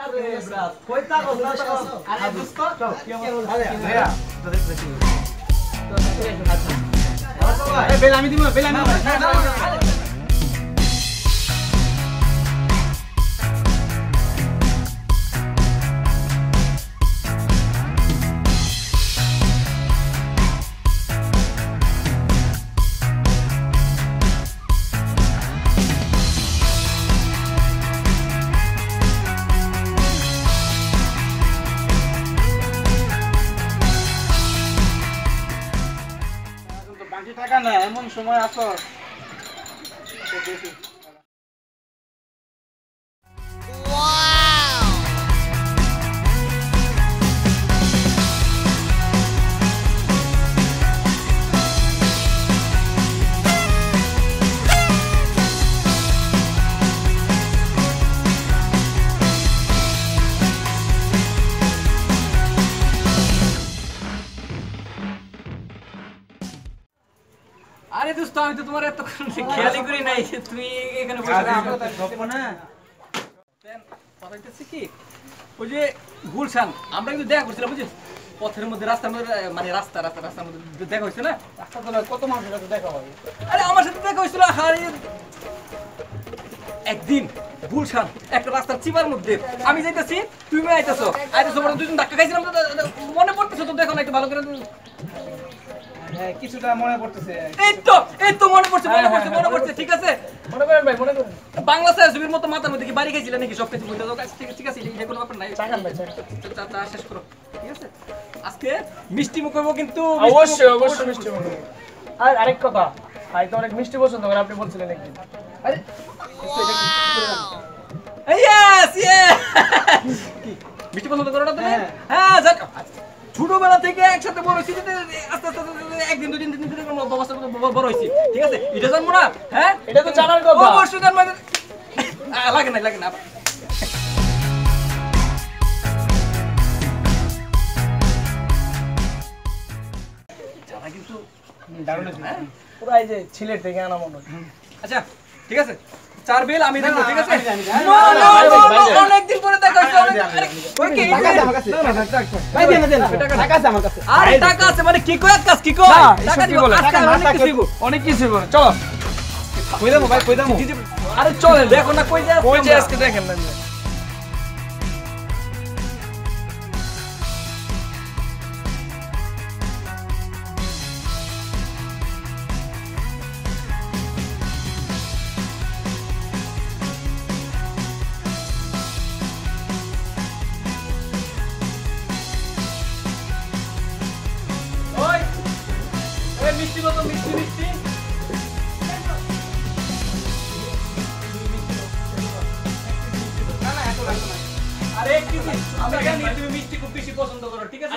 আরে ব্রাস কই থাকো না তো আরে দোস্ত কি অবস্থা আরে ভাইয়া তো দেখতে তো আচ্ছা এই বেল আমি দিব বেল আমি টাকা না এমন সময় আসো দেখি আরে দোস্ত আমি তো তোমার এত খেয়ালই করি নাই তুমি এখানে বসে আছো না কথাইতেছি কি ওই যে গুলশান আমরা কিন্তু দেখা করছিলাম বুঝছিস পথের মধ্যে রাস্তার মধ্যে মানে রাস্তার মধ্যে দেখা হইছে না রাস্তা তো কত মানুষের সাথে দেখা হয় আরে আমার সাথে দেখা হইছিল একদিন গুলশান একটা রাস্তার চিপার মধ্যে আমি যাইতাছি তুমি আইতাছো মানে দুজন ধাক্কা খাইছিলাম মনে পড়তেছে তো দেখো না একটু ভালো করে হ্যাঁ কিছুটা মনে পড়তেছে এই তো মনে পড়ছে ঠিক আছে মনে করেন ভাই মনে করেন বাংলা ছবির মতো মাথার মধ্যে কি বাড়ি খাইছিলেন নাকি সব কিছু বলতে দাও ঠিক আছে এটা কোনো ব্যাপার নাই চাকান ভাই চা শেষ করো ঠিক আছে আজকে মিষ্টি মুখ হইব কিন্তু অবশ্যই মিষ্টি মুখ আর আরেক কথা ভাই তো অনেক মিষ্টি পছন্দ করে আপনি বলছিলেন একদিন আরে ইয়েস মিষ্টি পছন্দ করো না তুমি হ্যাঁ যাক ছোটবেলা থেকে একসাথে বড় হইছি আস্তে একদিন দুদিন তিন দিন বড় হইছি ঠিক আছে এটা জানবো না হ্যাঁ এটা তো জানার কথা অবশ্যই জানবো লাগে না জানা কিন্তু দারুণ হ্যাঁ পুরো এই যে ছিলেট থেকে আনা মনে আচ্ছা ঠিক আছে চার বিল আমি দেব ঠিক আছে অনেক দিন পরে দেখা হইছে ওই কি ভাই দেন টাকা আছে আমার কাছে আরে টাকা আছে মানে কি কয় কাজ কি কয় টাকা দিব অনেক কিছু বলে চলো কই দাও ভাই কই দাও আরে চলে দেখো না কই যে আজকে দেখেন না মিষ্টি মতো মিষ্টি আরে কি আমরা জানি তুমি মিষ্টি খুব বেশি পছন্দ করো ঠিক আছে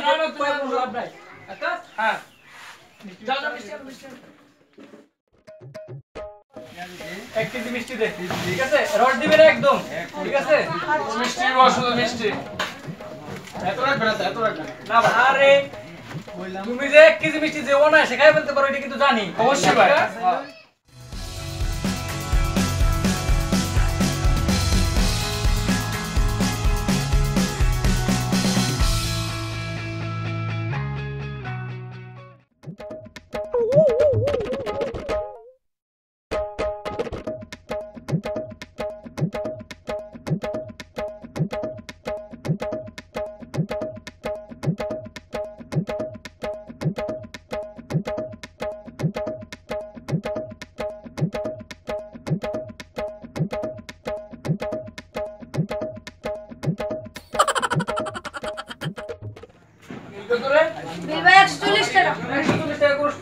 লাভ নাই আচ্ছা হ্যাঁ যাও মিষ্টি এক কেজি মিষ্টি দে ঠিক আছে রড দিবে না একদম ঠিক আছে মিষ্টি শুধু মিষ্টি এত রাখবে না আরে তুমি যে 1 কেজি মিষ্টি দেও না শেখাই বলতে পারো এটা কিন্তু জানি অবশ্যই ভাই বিল ভাই 140 টাকা 140 টাকা করে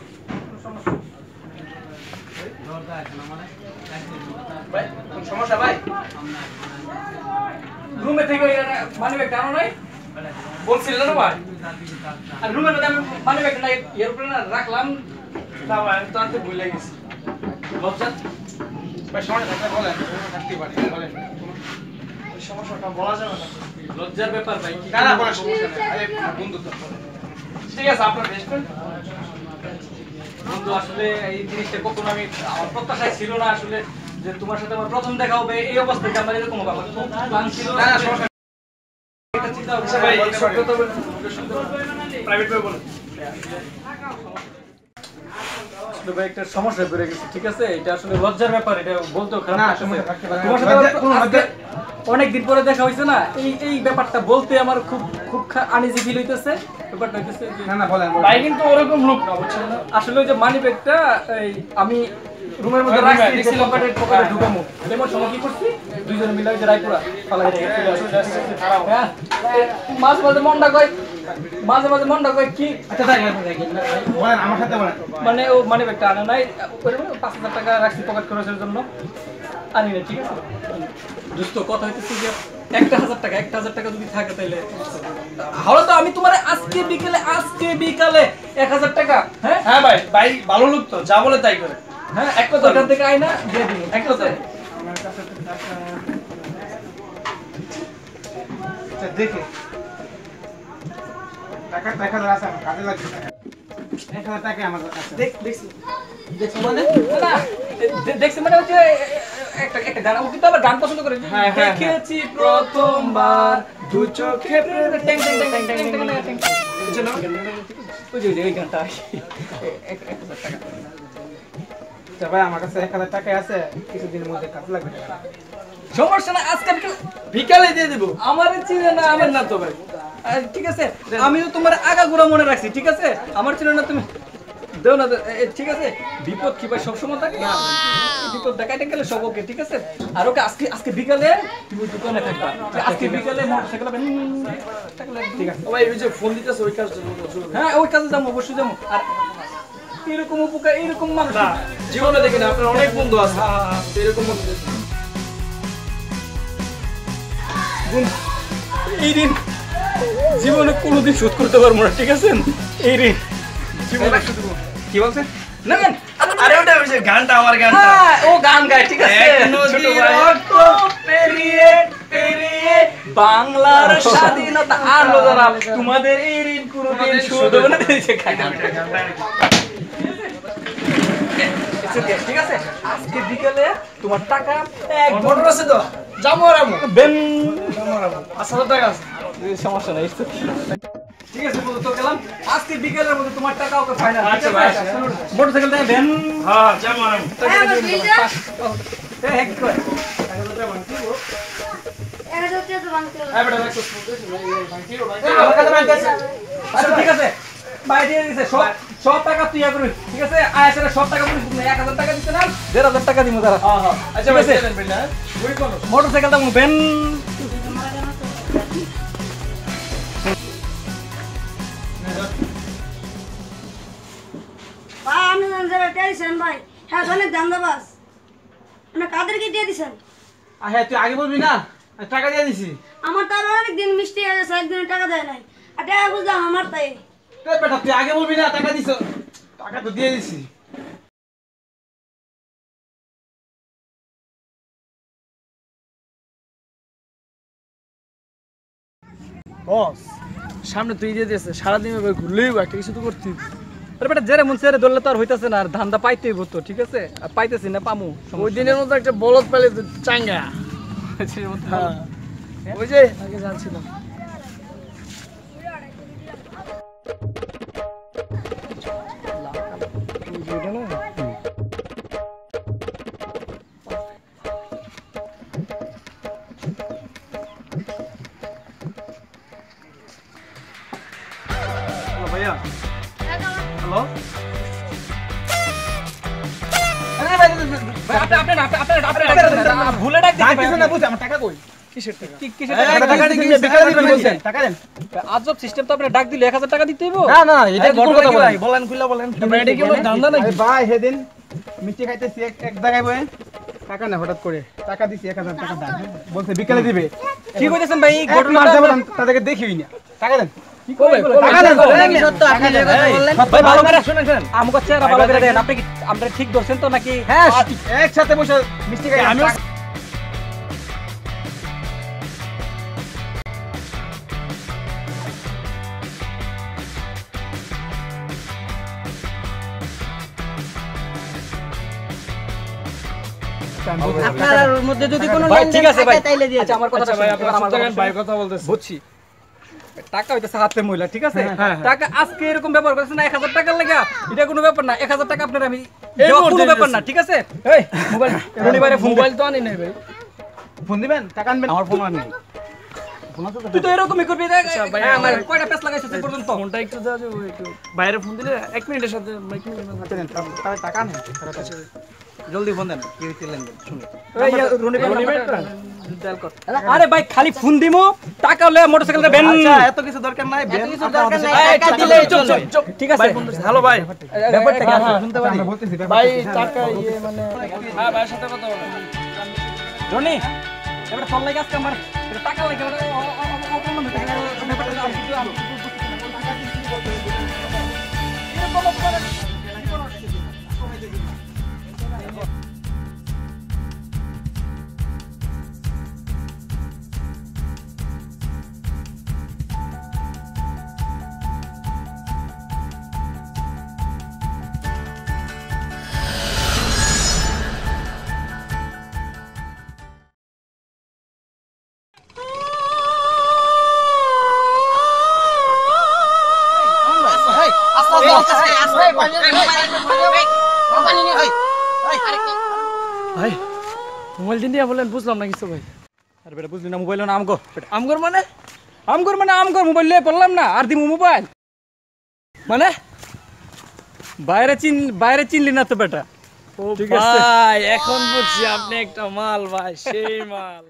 সমস্যা ভাই রুমে থেকে মানি ব্যাগটা আনো নাই বলছিলেন না ভাই আর রুমের মধ্যে আমি মানি ব্যাগটা নাই এরোপ্লেনে রাখলাম না ভাই আমি তো আনতে ভুলে গেছি লজ্জা ভাই সমস্যা থাকলে বলেন থাকতে পারি বলেন ওই সমস্যাটা বলা যাবে না লজ্জার ব্যাপার ভাই না বলেন সমস্যা নেই আরে বন্ধুত্ব ঠিক আছে আপনার বেস্ট বন্ধু আসলে এই জিনিসটা কখনো আমি আমার প্রত্যাশায় ছিল না আসলে যে তোমার সাথে আমার প্রথম দেখা হবে এই অবস্থায় আমার এরকম হবে আমার প্ল্যান ছিল না ভাই প্রাইভেট ভাই বলেন ভাই একটা সমস্যা পড়ে গেছে ঠিক আছে এটা আসলে লজ্জার ব্যাপার এটা বলতেও খারাপ না লাগতেছে। সমস্যা তোমার সাথে অনেকদিন পরে দেখা হয়েছে না এই ব্যাপারটা বলতে আমার খুব খুব আনইজি ফিল হইতেছে ব্যাপারটা হইতেছে যে না বলেন ভাই কিন্তু ওরকম লোক না বুঝছেন না আসলে ওই যে মানি ব্যাগটা আমি রুমের মধ্যে রাখছি পকেটে ঢুকামু এমন সময় কি করছি দুইজন মিলে ওই যে রায়পুরা পালাই হ্যাঁ মাঝে মাঝে মনটা কয় কি আচ্ছা তাই বলেন আমার সাথে বলেন মানে ও মানি ব্যাগটা আনে নাই 5,000 টাকা রাখছি পকেট খরচের জন্য আনি না ঠিক আছে দোস্ত কথা হইতেছে যে 1,000 টাকা যদি থাকে তাইলে হলো তো আমি তোমার আজকে বিকালে 1,000 টাকা হ্যাঁ হ্যাঁ ভাই ভালো লোক তো যা বলে তাই করে হ্যাঁ এক কথা এখান থেকে আইনা দিয়ে দিন এক কথা আমার কাছে আচ্ছা দেখে টাকা আছে আমার কাজে লাগবে 1,000 টাকা আমার কাছে দেখছি মানে না দেখছি মানে হচ্ছে একটা গান ও কিন্তু আবার গান পছন্দ করে দেখেছি প্রথমবার দু চোখে ট্যাং ট্যাং ট্যাং ট্যাং ট্যাং ট্যাং বুঝছো ওই যে এই গানটা 1,000 টাকা আচ্ছা ভাই আমার কাছে 1,000 টাকা আছে কিছুদিনের মধ্যে কাজে লাগবে সমস্যা না আজকে বিকালে দিয়ে দেব আমার চিনে না আমার না তো ভাই ঠিক আছে আমিও তোমার আগাগোড়া মনে রাখছি ঠিক আছে আমার চিনে না তুমি দেও না ঠিক আছে বিপদ কি ভাই সবসময় থাকে না বিপদ দেখাইতে গেলে সব ওকে ঠিক আছে আর ওকে আজকে বিকালে তুমি দোকানে থাকবা আজকে বিকালে মোটরসাইকেল ঠিক আছে ভাই ওই যে ফোন দিতেছে ওই কাজ হ্যাঁ ওই কাজে যাবো অবশ্যই যাবো আর এরকম উপকার এরকম মানুষ না জীবনে দেখি না আপনার অনেক বন্ধু আছে এরকম এই ঋণ জীবনে কোনোদিন শোধ করতে পারবো না ঠিক আছে এই ঋণ জীবনে কি বলছেন না আরে ওটা ওই যে গানটা আমার গানটা হ্যাঁ ও গান গায় ঠিক আছে এক নদীর রক্ত পেরিয়ে পেরিয়ে বাংলার স্বাধীনতা আলো যারা তোমাদের এই ঋণ কোনোদিন শোধ হবে না দিয়েছে ঠিক আছে আজকে বিকেলে তোমার টাকা এক মোটর আছে তো যাবো আর আমু বেন যাবো আর আমু 5,000 টাকা আছে সমস্যা নাই ঠিক আছে বলো তো গেলাম আজকে বিকেলের মধ্যে তোমার টাকা ওকে ফাইনাল আচ্ছা ভাই মোটরসাইকেল দিয়ে বেন হ্যাঁ যাবো আর আমু হ্যাঁ বিলটা হ্যাঁ কি কয় 1,000 টাকা তো বাংলা এই বেটা দেখো ভাঙতি ভাই আমার কাছে ব্যাংক আছে আচ্ছা ঠিক আছে ভাই দিয়ে দিছে সব টাকা তুই ইয়া করবি ঠিক আছে আয়াসের সব টাকা পুরো 1,000 টাকা দিতে না 1,500 টাকা দিমু দাঁড়া হ্যাঁ হ্যাঁ আচ্ছা ভাই দেন বিল না ওই কোন মোটরসাইকেল দাম বেন ভাই আপনি যারা টেনশন ভাই হ্যাঁ অনেক দান্দাবাজ মানে কাদেরকে দিয়ে দিছেন হ্যাঁ তুই আগে বলবি না টাকা দিয়ে দিছি আমার তো আরো অনেক দিন মিষ্টি হয়ে গেছে একদিন টাকা দেয় নাই আর টাকা বুঝলাম আমার তাই এই বেটা তুই আগে বলবি না টাকা দিছ টাকা তো দিয়ে দিছি বস সামনে তুই দিয়ে দিয়েছে সারাদিন এবার ঘুরলেই একটা কিছু তো করতি আরে বেটা জেরে মন সেরে দললে তো আর হইতাছে না আর ধান্দা পাইতেই হতো ঠিক আছে আর পাইতেছি না পামু ওই দিনের মধ্যে একটা বলদ পেলে তো চাঙ্গা হ্যাঁ ওই যে আগে জানছিলাম ভাইয়া হ্যালো ভুলে ডাক আমার টাকা কই টাকা দেন আজব সিস্টেম তো আপনি ডাক দিলে 1,000 টাকা দিতে হইব না না এটা কি কি কথা কথা বলেন? বলেন খুলা বলেন এটা কি আমার ধান্দা নাকি ভাই সেদিন মিষ্টি খাইতেছি এক জায়গায় বসে টাকা না হঠাৎ করে টাকা দিছি 1,000 টাকা দাও বলতে বিকেলে দিবে কি কইতেছেন ভাই এই ঘটনা ঘটনাটা তাদেরকে দেখিই না টাকা দেন কি কবে টাকা দেন সত্য আপনি যে কথা বললেন ভাই ভালো করে শুনেন আমাকে চেহারা ভালো করে দেন আপনি কি আমরা ঠিক ধরছেন তো নাকি হ্যাঁ একসাথে বসে মিষ্টি খাই আমিও আপনার মধ্যে যদি কোনো ভাই লেনদেন ঠিক আছে থাকে ভাই তাইলে দিয়ে আচ্ছা আমার কথা ভাই শুনুন, আপনার আমার জায়গায় কথা ভাই শুনুন। কথা বলতেছে বুঝছি টাকা হইতেছে হাতের ময়লা, ঠিক আছে? টাকা আজকে এরকম ব্যবহার করছেন না 1000 টাকার লাগা, এটা কোনো ব্যাপার না। 1000 টাকা আপনার আমি দেওয়া কোনো ব্যাপার না, ঠিক আছে? এই মোবাইল রনি ভাইরে মোবাইল তো আনি নাই ভাই। ফোন দিবেন, টাকা আনবেন। আমার ফোন আর নেই। তুই তো এরকমই করবি দেখ ভাই, আমার কয়টা পেস লাগাইছিস এই পর্যন্ত? ফোনটা একটু দেওয়া যাবে, একটু বাইরে ফোন দিলে 1 মিনিটের সাথে টাকা নেই। জলদি ফোন দেন, কি হইছে লেনদেন শুনি। এই রনি ভাই ডায়াল কর। আরে ভাই খালি ফোন দিমু, টাকা হলে মোটরসাইকেলটা বেন। আচ্ছা, এত কিছু দরকার নাই, এত কিছু দরকার নাই, এই, টাকা চুপ, দিলেই চুপ, চলবে। চুপ, ঠিক আছে? হ্যালো ভাই, ব্যাপারটা কি আছে? শুনতে পারি। ভাই টাকা ইয়ে মানে হ্যাঁ ভাইয়ের সাথে কথা বলো। রনি এবারে ফোন লাগে আজকে আমার এটা টাকা লাগে মানে অপমান হতে গেলে ব্যাপারটা আমি কিছু আমি ভাই মোবাইল দিন দিয়া বলেন, বুঝলাম না কিছু ভাই। আরে বেটা বুঝলি না মোবাইল না আমগো আমগর মানে আমগর মোবাইল লিয়ে বললাম না আর দিমু মোবাইল মানে বাইরে চিনলি না তো বেটা ও ঠিক আছে। ভাই এখন বুঝছি আপনি একটা মাল ভাই, সেই মাল।